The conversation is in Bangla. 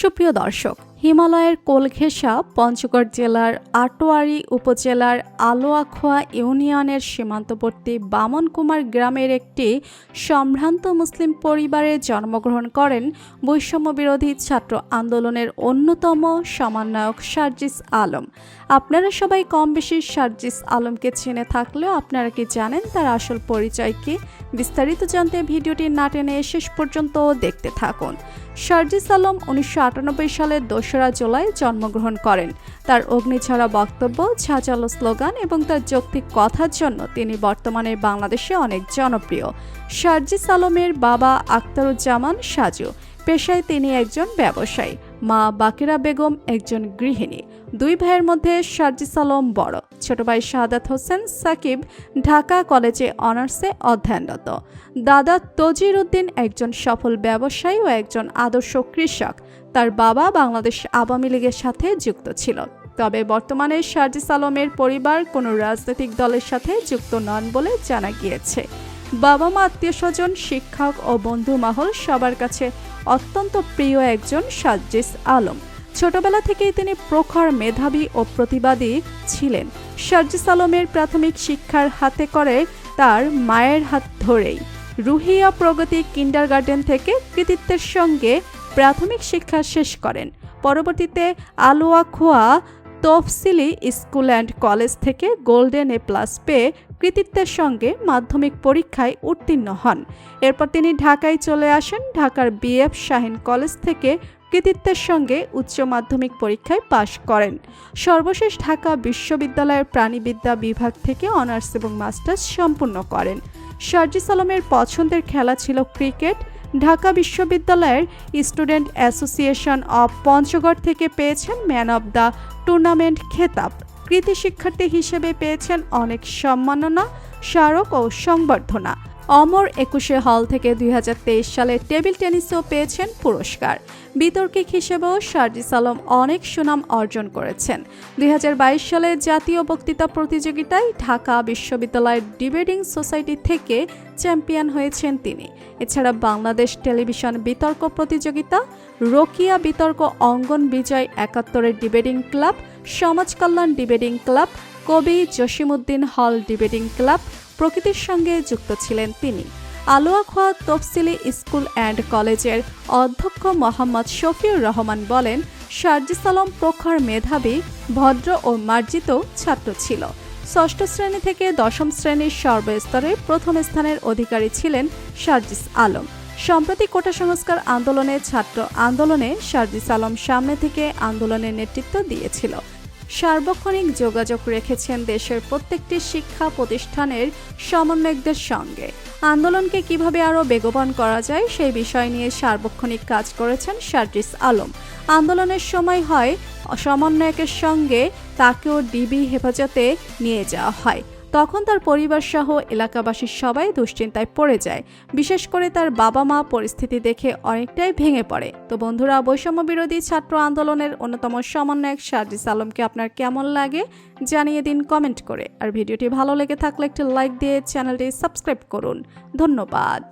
সুপ্রিয় দর্শক, হিমালয়ের কোল ঘেঁষা পঞ্চগড় জেলার আটোয়ারী উপজেলার আলোয়াখোয়া ইউনিয়নের সীমান্তবর্তী বামনকুমার গ্রামের একটি সম্ভ্রান্ত মুসলিম পরিবারে জন্মগ্রহণ করেন বৈষম্যবিরোধী ছাত্র আন্দোলনের অন্যতম সমন্বয়ক সার্জিস আলম। আপনারা সবাই কম বেশি সার্জিস আলমকে চিনে থাকলেও আপনারা কি জানেন তার আসল পরিচয় কি? বিস্তারিত জানতে ভিডিওটি না টেনে শেষ পর্যন্ত দেখতে থাকুন। সার্জিস আলম 1998 সালের 2রা জুলাই জন্মগ্রহণ করেন। তার অগ্নিঝরা বক্তব্য, ঝাঁঝালো স্লোগান এবং তার যৌক্তিক কথার জন্য তিনি বর্তমানে বাংলাদেশে অনেক জনপ্রিয়। সার্জিস আলমের বাবা আখতারুজ্জামান সাজু, পেশায় তিনি একজন ব্যবসায়ী। মা বাকিরা বেগম একজন গৃহিণী। দুই ভাইয়ের মধ্যে সার্জিস আলম বড়। ছোট ভাই শাহাদাত হোসেন সাকিব ঢাকা কলেজে অনার্সে অধ্যয়নরত। দাদা তজির উদ্দিন একজন সফল ব্যবসায়ী ও একজন আদর্শ কৃষক। তার বাবা বাংলাদেশ আওয়ামী লীগের সাথে যুক্ত ছিল। তবে বর্তমানে সার্জিস আলমের পরিবার কোনো রাজনৈতিক দলের সাথে যুক্ত নন বলে জানা গিয়েছে। বাবা মা, আত্মীয় স্বজন, শিক্ষক ও বন্ধু মহল সবার কাছে অত্যন্ত প্রিয় একজন সার্জিস আলম। ছোটবেলা থেকেই তিনি প্রখর মেধাবী ও প্রতিবাদী ছিলেন। সার্জিস আলমের প্রাথমিক শিক্ষার হাতে করে তার মায়ের হাত ধরেই। রুহিয়া প্রগতি কিন্ডারগার্টেন থেকে কৃতিত্বের সঙ্গে প্রাথমিক শিক্ষা শেষ করেন। পরবর্তীতে আলোয়াখোয়া তফসিলি স্কুল অ্যান্ড কলেজ থেকে গোল্ডেন এ+ পেয়ে কৃতিত্বের সঙ্গে মাধ্যমিক পরীক্ষায় উত্তীর্ণ হন। এরপর তিনি ঢাকায় চলে আসেন। ঢাকার BF শাহীন কলেজ থেকে কৃতিত্বের সঙ্গে উচ্চ মাধ্যমিক পরীক্ষায় পাশ করেন। সর্বশেষ ঢাকা বিশ্ববিদ্যালয়ের প্রাণিবিদ্যা বিভাগ থেকে অনার্স এবং মাস্টার্স সম্পূর্ণ করেন। সার্জিস আলমের পছন্দের খেলা ছিল ক্রিকেট। ঢাকা বিশ্ববিদ্যালয়ের স্টুডেন্ট অ্যাসোসিয়েশন অব পঞ্চগড় থেকে পেয়েছেন ম্যান অব দ্য টুর্নামেন্ট খেতাব। কৃতি শিক্ষার্থী হিসেবে পেয়েছেন অনেক সম্মাননা, স্মারক ও সংবর্ধনা। অমর 21 হল থেকে 2023 সালে টেবিল টেনিসেও পেয়েছেন পুরস্কার। বিতর্কিক হিসেবেও সার্জিস আলম অনেক সুনাম অর্জন করেছেন। 2022 সালে জাতীয় বক্তৃতা প্রতিযোগিতায় ঢাকা বিশ্ববিদ্যালয়ের ডিবেটিং সোসাইটি থেকে চ্যাম্পিয়ন হয়েছেন তিনি। এছাড়া বাংলাদেশ টেলিভিশন বিতর্ক প্রতিযোগিতা, রোকিয়া বিতর্ক অঙ্গন বিজয় 71 ডিবেটিং ক্লাব, সমাজ কল্যাণ ডিবেটিং ক্লাব, কবি জসিমউদ্দিন হল ডিবেটিং ক্লাব প্রকৃতির সঙ্গে যুক্ত ছিলেন তিনি। আলোয়াখোয়া তফসিলি স্কুল অ্যান্ড কলেজের অধ্যক্ষ মোহাম্মদ শফিউর রহমান বলেন, সার্জিস আলম প্রখর মেধাবী, ভদ্র ও মার্জিত ছাত্র ছিল। 6ষ্ঠ শ্রেণী থেকে 10ম শ্রেণীর সর্বস্তরে প্রথম স্থানের অধিকারী ছিলেন সার্জিস আলম। সম্প্রতি কোটা সংস্কার আন্দোলনে, ছাত্র আন্দোলনে সার্জিস আলম সামনে থেকে আন্দোলনের নেতৃত্ব দিয়েছিল। সার্বক্ষণিক যোগাযোগ রেখেছেন দেশের প্রত্যেকটি শিক্ষা প্রতিষ্ঠানের সমন্বয়কদের সঙ্গে। আন্দোলনকে কিভাবে আরও বেগবান করা যায় সেই বিষয় নিয়ে সার্বক্ষণিক কাজ করেছেন সার্জিস আলম। আন্দোলনের সময় হয় সমন্বয়কের সঙ্গে তাকেও ডিবি হেফাজতে নিয়ে যাওয়া হয়। তখন তার পরিবার সহ এলাকাবাসীর সবাই দুশ্চিন্তায় পড়ে যায়। বিশেষ করে তার বাবা মা পরিস্থিতি দেখে অনেকটাই ভেঙে পড়ে। তো বন্ধুরা, বৈষম্য বিরোধী ছাত্র আন্দোলনের অন্যতম সমন্বয়ক সার্জিস আলমকে আপনার কেমন লাগে জানিয়ে দিন কমেন্ট করে। আর ভিডিওটি ভালো লেগে থাকলে একটি লাইক দিয়ে চ্যানেলটি সাবস্ক্রাইব করুন। ধন্যবাদ।